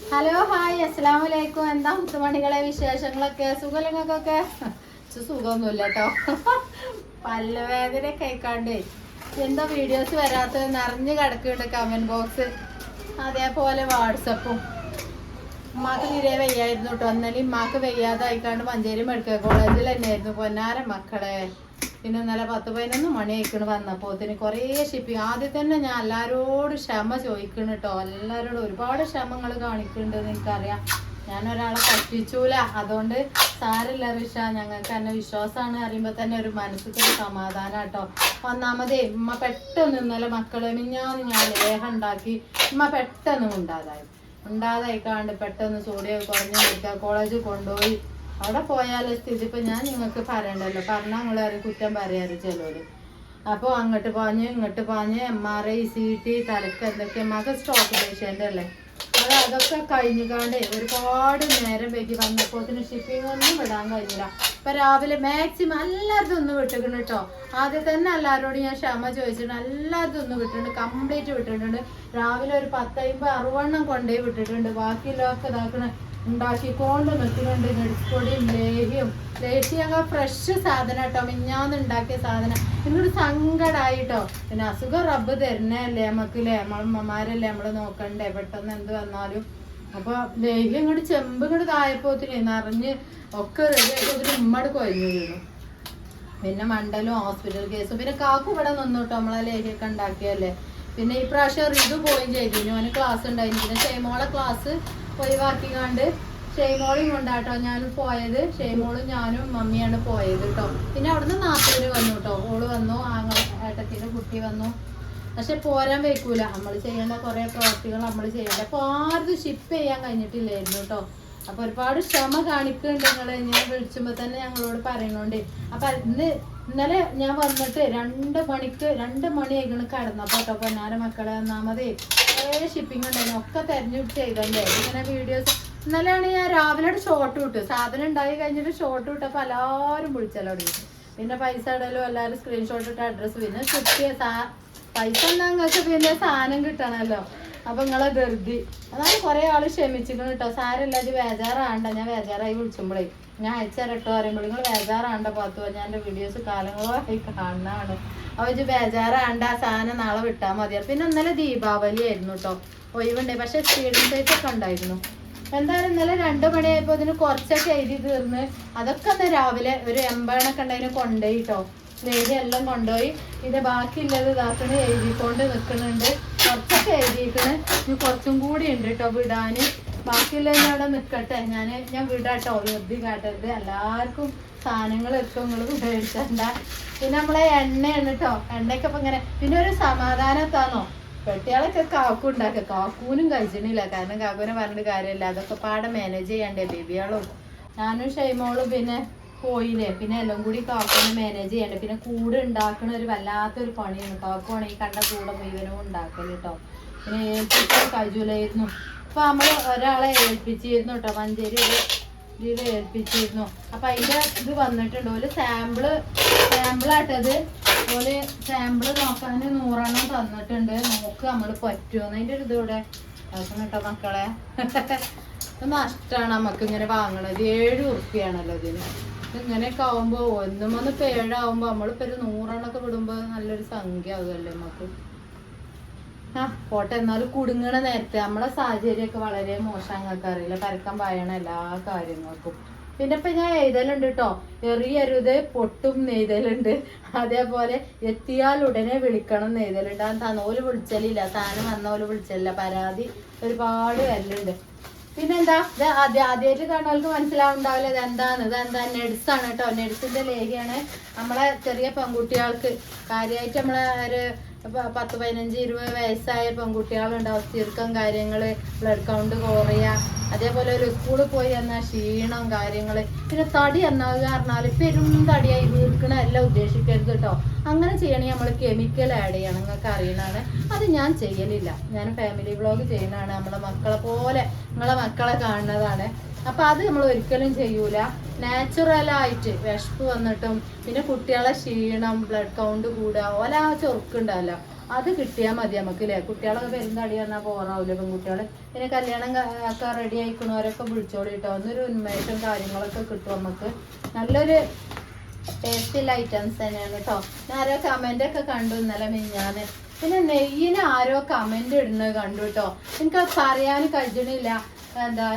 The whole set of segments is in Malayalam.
ഹലോ ഹായ് അസ്സലാമലൈക്കും. എന്താ മുത്തുമണികളെ വിശേഷങ്ങളൊക്കെ? സുഖലങ്ങൾക്കൊക്കെ? സുഖമൊന്നുമില്ല കേട്ടോ. പല്ലുവേദന കേൾക്കാണ്ട് എന്താ വീഡിയോസ് വരാത്തത് നിറഞ്ഞു കിടക്കുന്നുണ്ട് കമന്റ് ബോക്സ്, അതേപോലെ വാട്സപ്പും. ഉമ്മാക്ക് തീരെ വയ്യായിരുന്നു കേട്ടോ. ഇന്നലെ ഉമ്മാക്ക് വയ്യാതായിക്കാണ്ട് മഞ്ചേരി മെഡിക്കൽ കോളേജിൽ തന്നെയായിരുന്നു പൊന്നാര മക്കളെ. പിന്നെ ഇന്നലെ 10-11 മണി ആയിക്കണ് വന്നപ്പോത്തിന് കുറേ ഷിപ്പിങ്. ആദ്യം തന്നെ ഞാൻ എല്ലാവരോടും ക്ഷമ ചോദിക്കണം കേട്ടോ. എല്ലാവരോടും ഒരുപാട് ക്ഷമങ്ങൾ കാണിക്കുന്നുണ്ടെന്ന് എനിക്കറിയാം. ഞാൻ ഒരാളെ പറ്റിച്ചൂല, അതുകൊണ്ട് സാരില്ല റിഷ, ഞങ്ങൾക്ക് എന്നെ വിശ്വാസമാണ് അറിയുമ്പോൾ തന്നെ ഒരു മനസ്സിൽ സമാധാനം കേട്ടോ. ഒന്നാമതേ ഉമ്മ പെട്ടെന്ന് ഇന്നലെ മക്കളെ മിഞ്ഞാന്ന് ഞാൻ ലേഹം ഉണ്ടാക്കി ഉമ്മ പെട്ടെന്ന് ഉണ്ടാതായിക്കാണ്ട് പെട്ടെന്ന് സോഡിയം കുറഞ്ഞു മെഡിക്കൽ കോളേജിൽ കൊണ്ടുപോയി. അവിടെ പോയാൽ സ്ഥിതി ഇപ്പം ഞാൻ നിങ്ങൾക്ക് പറയണ്ടല്ലോ, പറഞ്ഞാൽ നിങ്ങളെ കുറ്റം പറയാറ് ചിലര്. അപ്പോൾ അങ്ങോട്ട് പാഞ്ഞ് MRI CT തലക്ക് എന്തൊക്കെ മക സ്റ്റോക്ക് പേഷ്യൻ്റ് അല്ലേ, അതൊക്കെ കഴിഞ്ഞുകാണ്ട് ഒരുപാട് നേരം വൈകി വന്നപ്പോൾ ഷിപ്പിംഗ് ഒന്നും വിടാൻ കഴിഞ്ഞില്ല. ഇപ്പം രാവിലെ മാക്സിമം എല്ലാവരും ഒന്ന് വിട്ടിട്ടുണ്ട് കേട്ടോ. ആദ്യം തന്നെ എല്ലാവരോടും ഞാൻ ക്ഷമ ചോദിച്ചിട്ടുണ്ട്. എല്ലാവരും ഒന്ന് വിട്ടിട്ടുണ്ട്, കംപ്ലീറ്റ് വിട്ടിട്ടുണ്ട്. രാവിലെ ഒരു 10-50-60 കൊണ്ടുപോയി വിട്ടിട്ടുണ്ട്. ബാക്കിയുള്ളതൊക്കെ ഇതാക്കണ ഉണ്ടാക്കിക്കൊണ്ട് നിൽക്കുന്നുണ്ട്. നെടുപ്പൊടിയും ലേഹ്യം ഞങ്ങൾ ഫ്രഷ് സാധനം കേട്ടോ, മിഞ്ഞാന്ന് ഉണ്ടാക്കിയ സാധനം. ഇന്നൊരു സങ്കടമായിട്ടോ. പിന്നെ അസുഖം റബ്ബ് തരുന്നല്ലേ നമുക്കില്ലേ, നമ്മളമ്മമാരല്ലേ നമ്മൾ നോക്കണ്ടേ പെട്ടെന്ന് എന്ത് വന്നാലും. അപ്പോൾ ലേഹ്യം ഇങ്ങോട്ട് ചെമ്പ് ഇങ്ങോട്ട് തായപ്പോത്തിന് നിറഞ്ഞ് ഒക്കെ റെഡി ആയപ്പോൾ ഉമ്മട് കൊഴിഞ്ഞു വീണു. പിന്നെ മണ്ടലും ഹോസ്പിറ്റൽ കേസും. പിന്നെ കാക്കു ഇവിടെ നിന്നു കേട്ടോ, നമ്മളെ ലേഹ്യമൊക്കെ ഉണ്ടാക്കിയല്ലേ. പിന്നെ ഈ പ്രാവശ്യം റിതു പോയും ചെയ്തിരുന്നു, അവന് ക്ലാസ് ഉണ്ടായിരുന്നു. പിന്നെ ഷെയ്മോളെ ക്ലാസ് ഒഴിവാക്കിക്കാണ്ട് ഷെയ്മോളും കൊണ്ടാട്ടോ ഞാൻ പോയത്. ഷെയ്മോളും ഞാനും മമ്മിയാണ് പോയത് കേട്ടോ. പിന്നെ അവിടുന്ന് നാത്തൂര് വന്നു കേട്ടോ. ഓള് വന്നു, ഏട്ടത്തിൻ്റെ കുട്ടി വന്നു. പക്ഷെ പോരാൻ വെക്കൂല, നമ്മൾ ചെയ്യേണ്ട കുറേ പ്രവർത്തികൾ നമ്മൾ ചെയ്യേണ്ട. അപ്പോൾ ആർക്കും ഷിപ്പ് ചെയ്യാൻ കഴിഞ്ഞിട്ടില്ലായിരുന്നു കേട്ടോ. അപ്പോൾ ഒരുപാട് ക്ഷമ കാണിക്കുന്നുണ്ട് നിങ്ങൾ. ഞാൻ വിളിച്ചുമ്പോൾ തന്നെ ഞങ്ങളോട് പറയണോണ്ട്. അപ്പം ഇന്നലെ ഞാൻ വന്നിട്ട് 2 മണി ആയിക്കണ് കിടന്നപ്പോൾ കേട്ടോ. പൊന്നാര മക്കളെ ഒന്നാമതേ കുറേ ഷിപ്പിംഗ് ഉണ്ടായിരുന്നു, ഒക്കെ തെരഞ്ഞെടുത്ത് ചെയ്തല്ലേ ഇങ്ങനെ വീഡിയോസ്. ഇന്നലെയാണ് ഞാൻ രാവിലെ ഷോർട്ട് വിട്ടു, സാധനം ഉണ്ടായി കഴിഞ്ഞിട്ട് ഷോർട്ട് വിട്ടപ്പോൾ എല്ലാവരും വിളിച്ചല്ലോ തുടങ്ങി. പിന്നെ പൈസ ഇടലും എല്ലാവരും സ്ക്രീൻഷോട്ട് ഇട്ട അഡ്രസ്സ്. പിന്നെ കിട്ടിയ പൈസ എന്താ നിങ്ങൾക്ക് പിന്നെ സാധനം കിട്ടണമല്ലോ. അപ്പം നിങ്ങളെ ധൃതി അതാണ്. കുറേ ആൾ ക്ഷമിച്ചിരിക്കണം കേട്ടോ. സാരമില്ല, അത് ബേജാറാണ്ട. ഞാൻ ബേജാറായി വിളിച്ചുമ്പോഴേ ഞാൻ അയച്ചരട്ടോ പറയുമ്പോൾ നിങ്ങൾ ബേജാറാണ്ട പാത്തു, ഞാൻ എൻ്റെ വീഡിയോസ് കാലങ്ങളായി കാണുന്നതാണ്. അപ്പോൾ ഇത് ബേജാറാണ്ട, സാധനം നാളെ വിട്ടാൽ മതിയാണ്. പിന്നെ ഇന്നലെ ദീപാവലി ആയിരുന്നു കേട്ടോ, ഒഴിവുണ്ടായി. പക്ഷേ സ്പീഡിംഗ് സൈറ്റൊക്കെ ഉണ്ടായിരുന്നു. എന്തായാലും ഇന്നലെ 2 മണിയായപ്പോൾ അതിന് കുറച്ചൊക്കെ എഴുതി തീർന്ന്. അതൊക്കെ ഒന്ന് രാവിലെ ഒരു 80 ഉണ്ടതിന് കൊണ്ടുപോയി കേട്ടോ. ലേഹ്യം എല്ലാം കൊണ്ടുപോയി. ഇത് ബാക്കിയുള്ളത് ഇതാക്കണ് എഴുതിക്കൊണ്ട് നിൽക്കുന്നുണ്ട്. കുറച്ചൊക്കെ എഴുതിയിരിക്കണ്, ഇനി കുറച്ചും കൂടി ഉണ്ട് കേട്ടോ വിടാൻ. ബാക്കിയുള്ളത് അവിടെ നിൽക്കട്ടെ, ഞാൻ വിടാട്ടോ, വെറുതെ കാട്ടരുത്. എല്ലാവർക്കും സാധനങ്ങൾ എത്തും, നിങ്ങൾ ഉപയോഗിച്ചണ്ട. പിന്നെ നമ്മളെ എണ്ണയാണ് കേട്ടോ. എണ്ണയൊക്കെ ഇപ്പം ഇങ്ങനെ പിന്നെ ഒരു സമാധാനത്താണോ പെട്ടികളൊക്കെ കാക്കു ഉണ്ടാക്കുക. കാക്കൂനും കഴിച്ചിട്ടില്ല, കാരണം കാക്കൂനെ പറഞ്ഞിട്ട് കാര്യമില്ല. അതൊക്കെ പാടെ മാനേജ് ചെയ്യണ്ടേ. ബേബിയാളും ഞാനും ഷെയ്മോളും പിന്നെ പോയില്ലേ. പിന്നെ എല്ലാം കൂടി കാക്കൂനെ മാനേജ് ചെയ്യണ്ടേ. പിന്നെ കൂട് ഉണ്ടാക്കണ ഒരു വല്ലാത്തൊരു പണിയാണ്. കാക്കുവാണ് ഈ കണ്ട കൂടെ മുഴുവനും ഉണ്ടാക്കല് കേട്ടോ. പിന്നെ ഏൽപ്പിക്കാൻ കഴിയൂലായിരുന്നു. അപ്പോൾ നമ്മൾ ഒരാളെ ഏൽപ്പിച്ചിരുന്നു കേട്ടോ, മഞ്ചേരി ഇതിൽ ഏൽപ്പിച്ചിരുന്നു. അപ്പം അതിൻ്റെ ഇത് വന്നിട്ടുണ്ട്. ഒരു സാമ്പിളാട്ടത്. അതുപോലെ സാമ്പിള് നോക്കാൻ 100 തന്നിട്ടുണ്ട്. നോക്ക് നമ്മൾ പറ്റുമോ അതിൻ്റെ ഒരു ഇതൂടെ നോക്കണം കേട്ടോ മക്കളെ. നഷ്ടമാണ് നമുക്ക് ഇങ്ങനെ വാങ്ങണത്. 7 ഉറുപ്പിയാണല്ലോ ഇതിന്. ഇങ്ങനെയൊക്കെ ആവുമ്പോൾ 1 ഇപ്പോൾ 7 ആവുമ്പോൾ നമ്മളിപ്പോൾ ഒരു 100 വിടുമ്പോൾ നല്ലൊരു സംഖ്യ ആകുമല്ലോ നമുക്ക്. പോട്ടെ, എന്നാലും കുടുങ്ങണ നേരത്തെ നമ്മളെ സാഹചര്യമൊക്കെ വളരെ മോശം. ഞങ്ങൾക്ക് അറിയില്ല, പരക്കം പായണ എല്ലാ കാര്യങ്ങൾക്കും. പിന്നെ ഇപ്പം ഞാൻ എഴുതലുണ്ട് കേട്ടോ, എറിയരുത് പൊട്ടും നെയ്തലുണ്ട്. അതേപോലെ എത്തിയാൽ ഉടനെ വിളിക്കണം നെയ്തലുണ്ട്. ഓല് വിളിച്ചലില്ല, സാധനം വന്നോല് വിളിച്ചലില്ല, പരാതി ഒരുപാട് വരലുണ്ട്. പിന്നെന്താ, ഇത് ആദ്യമായിട്ട് കാണുന്നവർക്ക് മനസ്സിലാവുണ്ടാവില്ല ഇതെന്താ നെഡ്സാണ് കേട്ടോ. നെഡ്സിൻ്റെ ലേഹ്യാണ്. നമ്മളെ ചെറിയ പെൺകുട്ടികൾക്ക് കാര്യമായിട്ട് നമ്മളെ ഒരു 10-15-20 വയസ്സായ പെൺകുട്ടികളുണ്ടാവും. ചുരുക്കം കാര്യങ്ങൾ, ബ്ലഡ് കൗണ്ട് കുറയുക, അതേപോലെ ഒരു സ്കൂളിൽ പോയി എന്നാൽ ക്ഷീണം കാര്യങ്ങൾ. പിന്നെ തടി എന്നാകുക പറഞ്ഞാൽ പെരും തടിയായി വീർക്കണ എല്ലാം ഉദ്ദേശിക്കരുത് കേട്ടോ. അങ്ങനെ ചെയ്യണമെങ്കിൽ നമ്മൾ കെമിക്കൽ ആഡ് ചെയ്യണം, നിങ്ങൾക്ക് അറിയണതാണ്. അത് ഞാൻ ചെയ്യലില്ല, ഞാൻ ഫാമിലി വ്ളോഗ് ചെയ്യുന്നതാണ്. നമ്മളെ മക്കളെ പോലെ നിങ്ങളെ മക്കളെ കാണുന്നതാണ്. അപ്പം അത് നമ്മൾ ഒരിക്കലും ചെയ്യൂല. നാച്ചുറലായിട്ട് വിശപ്പ് വന്നിട്ടും പിന്നെ കുട്ടികളെ ക്ഷീണം, ബ്ലഡ് കൗണ്ട് കൂടുക, ഓല ചൊറുക്കുണ്ടല്ലോ, അത് കിട്ടിയാൽ മതി നമുക്ക് അല്ലേ. കുട്ടികളൊക്കെ പെരുന്തടി പറഞ്ഞാൽ പോറാവില്ല പെൺകുട്ടികൾ. പിന്നെ കല്യാണം ഒക്കെ റെഡി ആയിക്കണവരൊക്കെ വിളിച്ചോളി കേട്ടോ. ഒന്നൊരു ഉന്മേഷം കാര്യങ്ങളൊക്കെ കിട്ടും നമുക്ക്. നല്ലൊരു ടേസ്റ്റുള്ള ഐറ്റംസ് തന്നെയാണ് കേട്ടോ. ഞാൻ ആരോ കമന്റ് ഒക്കെ കണ്ടു ഇന്നലെ മിഞ്ഞാന്ന്. പിന്നെ നെയ്യിന് ആരോ കമന്റ് ഇടുന്നത് കണ്ടു കേട്ടോ. എനിക്ക് പറയാൻ കഴിയണില്ല. എന്താ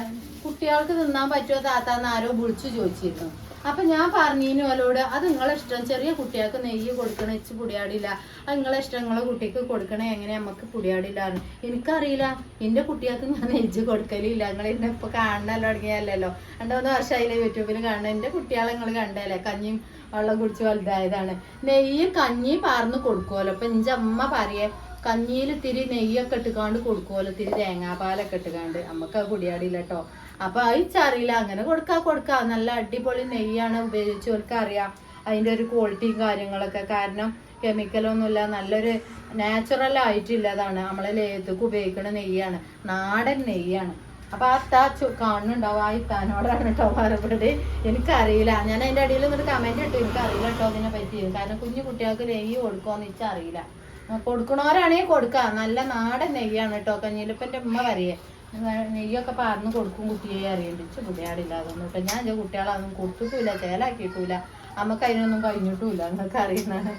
കുട്ടികൾക്ക് തിന്നാൻ പറ്റുമോ താത്താന്ന് ആരോ വിളിച്ചു ചോദിച്ചിരുന്നു. അപ്പൊ ഞാൻ പറഞ്ഞിരുന്നു അവരോട് അത് നിങ്ങളെ ഇഷ്ടം, ചെറിയ കുട്ടികൾക്ക് നെയ്യ് കൊടുക്കണ വെച്ച് പുടിയാടില്ല, അത് നിങ്ങളെ ഇഷ്ടം, നിങ്ങളെ കുട്ടിക്ക് കൊടുക്കണേ എങ്ങനെ നമുക്ക് പുടിയാടില്ല. എനിക്കറിയില്ല, എന്റെ കുട്ടികൾക്ക് ഞാൻ നെയ്യ് കൊടുക്കലില്ല. നിങ്ങൾ എന്നെ ഇപ്പൊ കാണാനല്ലോ തുടങ്ങിയല്ലോ, 2-3 വർഷമായില്ലേ യൂട്യൂബിൽ കാണുന്നത്. എന്റെ കുട്ടികളെ നിങ്ങൾ കണ്ടല്ലേ, കഞ്ഞിയും വെള്ളം കുടിച്ച് വലുതായതാണ്. നെയ്യ് കഞ്ഞി പാർന്ന് കൊടുക്കുമല്ലോ. അപ്പൊ എന്റെ അമ്മ പറയേ കഞ്ഞിയിൽ ഇത്തിരി നെയ്യൊക്കെ ഇട്ടുകാണ്ട് കൊടുക്കുമല്ലോ, ഇത്തിരി തേങ്ങാപ്പാലൊക്കെ ഇട്ടുകാണ്ട്. നമുക്ക് അത് കുടിയാടില്ല കേട്ടോ. അപ്പൊ അയച്ചറിയില്ല, അങ്ങനെ കൊടുക്കാം. നല്ല അടിപൊളി നെയ്യാണ് ഉപയോഗിച്ചവർക്ക് അറിയാം അതിന്റെ ഒരു ക്വാളിറ്റിയും കാര്യങ്ങളൊക്കെ. കാരണം കെമിക്കലൊന്നുമില്ല, നല്ലൊരു നാച്ചുറൽ ആയിട്ടുള്ളതാണ്. നമ്മളെ ലേതൊക്കെ ഉപയോഗിക്കുന്ന നെയ്യാണ്, നാടൻ നെയ്യാണ്. അപ്പൊ ആ ഇത്താ കാണുന്നുണ്ടാവും, ആ ഇത്താനോടാണ് കേട്ടോ മറുപടി. എനിക്കറിയില്ല, ഞാൻ അതിന്റെ അടിയിൽ നിന്നൊരു കമന്റ് ഇട്ടു, എനിക്കറിയില്ല കേട്ടോ അതിനെ പറ്റി. കാരണം കുഞ്ഞു കുട്ടികൾക്ക് നെയ്യ് കൊടുക്കുമെന്ന് വെച്ചറിയില്ല. കൊടുക്കണവരാണെങ്കിൽ കൊടുക്കാം, നല്ല നാടൻ നെയ്യാണ് കേട്ടോ. കഞ്ഞിലിപ്പൻ്റെ ഉമ്മ പറയേ നെയ്യൊക്കെ പാർന്ന് കൊടുക്കും കുട്ടിയെ അറിയിച്ചു കുട്ടിയാടില്ല അതൊന്നും കേട്ടോ. ഞാൻ എൻ്റെ കുട്ടികളതൊന്നും കൊടുത്തിട്ടില്ല, ചേലാക്കിയിട്ടില്ല, നമുക്ക് അതിനൊന്നും കഴിഞ്ഞിട്ടുമില്ല, നിങ്ങൾക്ക് അറിയുന്നതാണ്.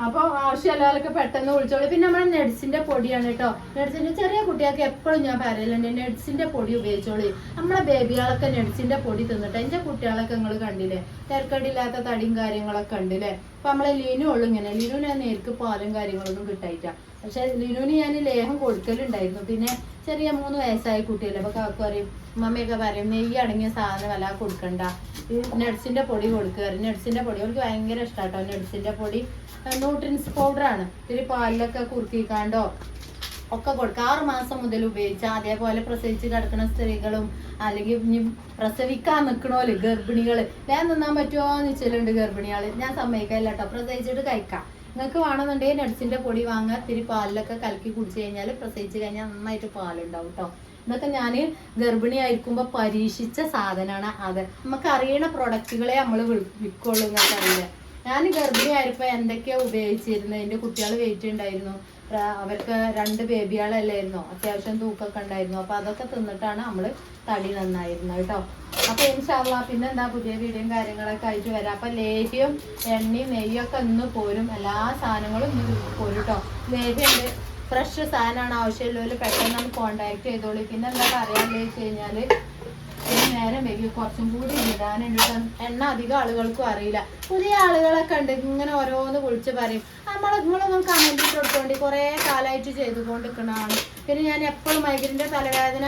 അപ്പോൾ ആവശ്യമുള്ളവരൊക്കെ പെട്ടെന്ന് വിളിച്ചോളൂ. പിന്നെ നമ്മുടെ നെഡ്സിന്റെ പൊടിയാണ് കേട്ടോ. നെഡ്സിന്റെ ചെറിയ കുട്ടികൾക്ക് എപ്പോഴും ഞാൻ പറയലുണ്ട്, നെഡ്സിന്റെ പൊടി ഉപയോഗിച്ചോളൂ. നമ്മളെ ബേബികളൊക്കെ നെഡ്സിന്റെ പൊടി തിന്നിട്ട് എൻ്റെ കുട്ടികളൊക്കെ നിങ്ങൾ കണ്ടില്ലേ, തിരക്കടില്ലാത്ത തടിയും കാര്യങ്ങളൊക്കെ ഉണ്ടല്ലേ. അപ്പൊ നമ്മളെ ലീനു ഉള്ളു ഇങ്ങനെ. ലീനു ഞാൻ നേർക്ക് പാലും കാര്യങ്ങളൊന്നും കിട്ടായിട്ടാ. പക്ഷെ ലിനുവിന് ഞാൻ ലേഹം കൊടുക്കലുണ്ടായിരുന്നു. പിന്നെ ചെറിയ 3 വയസ്സായ കുട്ടിയല്ലേ. അപ്പൊ കാക്കു പറയും, മമ്മിയൊക്കെ പറയും നെയ്യ് അടങ്ങിയ സാധനം വല്ല കൊടുക്കണ്ട, ഈ നെഡ്സിന്റെ പൊടി കൊടുക്കുക. നെഡ്സിന്റെ പൊടി അവർക്ക് ഭയങ്കര ഇഷ്ടാട്ടോ. നെഡ്സിന്റെ പൊടി ന്യൂട്രിൻസ് പൗഡറാണ്. ഇത്തിരി പാലിലൊക്കെ കുറുക്കിക്കാണ്ടോ ഒക്കെ കൊടുക്കുക. 6 മാസം മുതൽ ഉപയോഗിച്ചാൽ. അതേപോലെ പ്രസവിച്ച് കിടക്കുന്ന സ്ത്രീകളും അല്ലെങ്കിൽ ഇനി പ്രസവിക്കാൻ നിൽക്കണോല് ഗർഭിണികള് ഞാൻ തിന്നാൻ പറ്റുമോ എന്ന് വെച്ചിട്ടുണ്ട്. ഗർഭിണികള് ഞാൻ സമ്മതിക്കില്ല കേട്ടോ, പ്രസവിച്ചിട്ട് കഴിക്കാം. നിങ്ങൾക്ക് വേണമെന്നുണ്ടെങ്കിൽ നട്സിന്റെ പൊടി വാങ്ങുക, ഇത്തിരി പാലിലൊക്കെ കലക്കി കുടിച്ചു കഴിഞ്ഞാൽ പ്രസവിച്ച് കഴിഞ്ഞാൽ നന്നായിട്ട് പാലുണ്ടാവും കേട്ടോ. ഇതൊക്കെ ഞാൻ ഗർഭിണി ആയിരിക്കുമ്പോൾ പരീക്ഷിച്ച സാധനമാണ്. അത് നമുക്ക് അറിയണ പ്രൊഡക്റ്റുകളെ നമ്മൾ വിൽക്കുള്ളൂ. നിങ്ങൾക്ക് അറിയില്ല, ഞാൻ ഗർഭിണി ആയപ്പോൾ എന്തൊക്കെയാ ഉപയോഗിച്ചിരുന്നത്. എൻ്റെ കുട്ടികൾ വെയിറ്റ് ഉണ്ടായിരുന്നു, അവർക്ക് 2 ബേബികളല്ലായിരുന്നോ, അത്യാവശ്യം തൂക്കൊക്കെ ഉണ്ടായിരുന്നു. അപ്പൊ അതൊക്കെ തിന്നിട്ടാണ് നമ്മൾ തടി നന്നായിരുന്നത് കേട്ടോ. അപ്പൊ ഇൻഷാല്ലാ പിന്നെന്താ പുതിയ വീഡിയോയും കാര്യങ്ങളൊക്കെ ആയിട്ട് വരാം. അപ്പൊ ലേഹ്യം എണ്ണയും നെയ്യൊക്കെ ഇന്ന് പോരും, എല്ലാ സാധനങ്ങളും ഇന്ന് പോരും കേട്ടോ. ലേഹ്യുണ്ട്, ഫ്രഷ് സാധനമാണ്. ആവശ്യമുള്ളവർ പെട്ടെന്ന് നമുക്ക് കോണ്ടാക്ട് ചെയ്തോളൂ. പിന്നെ എന്താ പറയാന്ന് വെച്ച് കഴിഞ്ഞാല് നേരം വൈകി കുറച്ചും കൂടി ഇടാനുണ്ട്. എണ്ണ അധികം ആളുകൾക്കും അറിയില്ല. പുതിയ ആളുകളൊക്കെ ഉണ്ട് ഇങ്ങനെ ഓരോന്ന് വിളിച്ച് പറയും. നിങ്ങളൊന്നും കമന്റ് ഇട്ട് കൊടുത്തോണ്ടി, കുറെ കാലമായിട്ട് ചെയ്തുകൊണ്ടിരിക്കണതാണ്. പിന്നെ ഞാൻ എപ്പോഴും മൈഗ്രീൻ്റെ തലവേദന,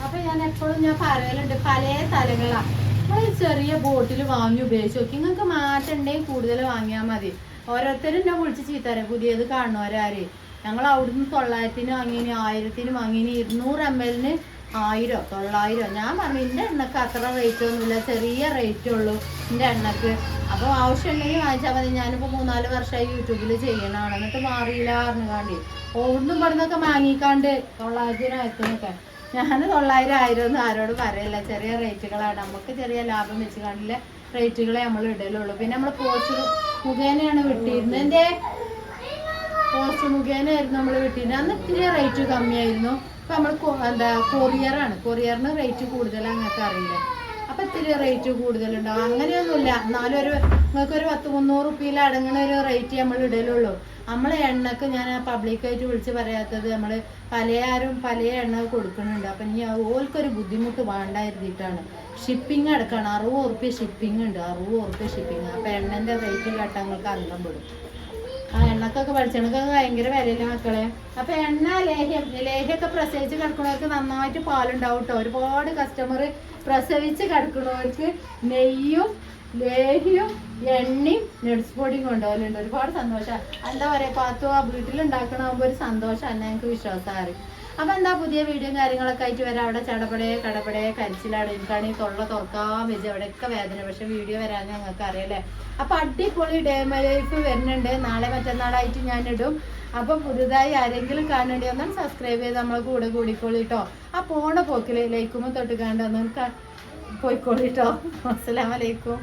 അപ്പൊ ഞാൻ എപ്പോഴും പറയലുണ്ട് പല തലകളാണ്. നമ്മൾ ചെറിയ ബോട്ടിൽ വാങ്ങി ഉപയോഗിച്ച് നോക്കി, നിങ്ങൾക്ക് മാറ്റം ഉണ്ടെങ്കിൽ കൂടുതൽ വാങ്ങിയാൽ മതി. ഓരോരുത്തരും എന്നെ വിളിച്ച് ചീത്തരാം പുതിയത് കാണുന്നവരാര്. ഞങ്ങൾ അവിടുന്ന് 900-ന് വാങ്ങിന്, 1000-ന് വാങ്ങിന്, 200 ml-ന് 1000, 900. ഞാൻ പറഞ്ഞു എൻ്റെ എണ്ണക്ക് അത്ര റേറ്റ് ഒന്നുമില്ല, ചെറിയ റേറ്റേ ഉള്ളൂ എൻ്റെ എണ്ണക്ക്. അപ്പോൾ ആവശ്യമുണ്ടെങ്കിൽ വാങ്ങിച്ചാൽ മതി. ഞാനിപ്പോൾ 3-4 വർഷമായി യൂട്യൂബിൽ ചെയ്യണതാണ്, എന്നിട്ട് മാറിയില്ല പറഞ്ഞുകാണ്ടി ഓടുന്നും പടുന്നൊക്കെ വാങ്ങിക്കാണ്ട് 900-1000-നൊക്കെ. ഞാൻ 900-1000 ഒന്നും ആരോട് പറയില്ല, ചെറിയ റേറ്റുകളാണ്. നമുക്ക് ചെറിയ ലാഭം വെച്ച് കാണ്ടില്ല റേറ്റുകളെ നമ്മൾ ഇടലുള്ളൂ. പിന്നെ നമ്മൾ പോസ്റ്റ് മുഖേനയാണ് വിട്ടിരുന്നത്, എൻ്റെ പോസ്റ്റ് മുഖേനയായിരുന്നു നമ്മൾ വിട്ടിരുന്നത്. അന്ന് ഇത്തിരി റേറ്റ് കമ്മിയായിരുന്നു. ഇപ്പം നമ്മൾ കൊറിയറാണ്, കൊറിയറിന് റേറ്റ് കൂടുതലാണ്, നിങ്ങൾക്ക് അറിയില്ല. അപ്പം ഇത്തിരി റേറ്റ് കൂടുതലുണ്ടാവും. അങ്ങനെയൊന്നുമില്ല, എന്നാലും നിങ്ങൾക്കൊരു 100-300 റുപ്യയിൽ അടങ്ങുന്ന ഒരു റേറ്റ് നമ്മൾ ഇടലുള്ളൂ. നമ്മളെ എണ്ണക്ക് ഞാൻ പബ്ലിക്കായിട്ട് വിളിച്ച് പറയാത്തത്, നമ്മൾ പല എണ്ണ കൊടുക്കുന്നുണ്ട്. അപ്പം ഇനി ഓൾക്കൊരു ബുദ്ധിമുട്ട് വേണ്ടായിരുന്നിട്ടാണ്. ഷിപ്പിംഗ് അടക്കാണ്, 60 റുപ്യ ഷിപ്പിംഗ് ഉണ്ട്, 60 റുപ്യ ഷിപ്പിംഗ്. അപ്പം എണ്ണൻ്റെ റേറ്റ് കേട്ടങ്ങൾക്ക് അന്തം പെടും. ആ എണ്ണക്കൊക്കെ വെളിച്ചെണ്ണക്കൊക്കെ ഭയങ്കര വിലയില്ല മക്കളെ. അപ്പൊ എണ്ണ ലേഹ്യമൊക്കെ പ്രസവിച്ച് കിടക്കുന്നവർക്ക് നന്നായിട്ട് പാലുണ്ടാവും കേട്ടോ. ഒരുപാട് കസ്റ്റമർ പ്രസവിച്ച് കിടക്കുന്നവർക്ക് നെയ്യും ലേഹ്യവും എണ്ണയും നട്സ് പൊടിയും കൊണ്ടുപോകലുണ്ട്. ഒരുപാട് സന്തോഷം. എന്താ പറയുക, പാത്തു ആ വീട്ടിലുണ്ടാക്കണമാകുമ്പോൾ ഒരു സന്തോഷമാണ്, ഞങ്ങൾക്ക് വിശ്വാസമാണ്. അപ്പൊ എന്താ പുതിയ വീഡിയോയും കാര്യങ്ങളൊക്കെ ആയിട്ട് വരാം. അവിടെ കടപടേ കരിച്ചിലാണ്. എനിക്കാണെങ്കിൽ തൊള്ള തുറക്കാൻ വെച്ച് അവിടെയൊക്കെ വേദന. പക്ഷെ വീഡിയോ വരാൻ ഞങ്ങൾക്ക് അറിയാലേ. അപ്പൊ അടിപൊളി ഡേ മൈ ലൈഫ് വരുന്നുണ്ട്, നാളെ മറ്റന്നാളായിട്ട് ഞാൻ ഇടും. അപ്പൊ പുതുതായി ആരെങ്കിലും കാണേണ്ടി ഒന്നും സബ്സ്ക്രൈബ് ചെയ്ത് നമ്മളെ കൂടെ കൂടിക്കോളിട്ടോ. ആ പോണ പോക്കില് ലൈക്കുമ്പോൾ തൊട്ട് കണ്ടൊന്നും പോയിക്കോളിട്ടോ. അസ്സലാമു അലൈക്കും.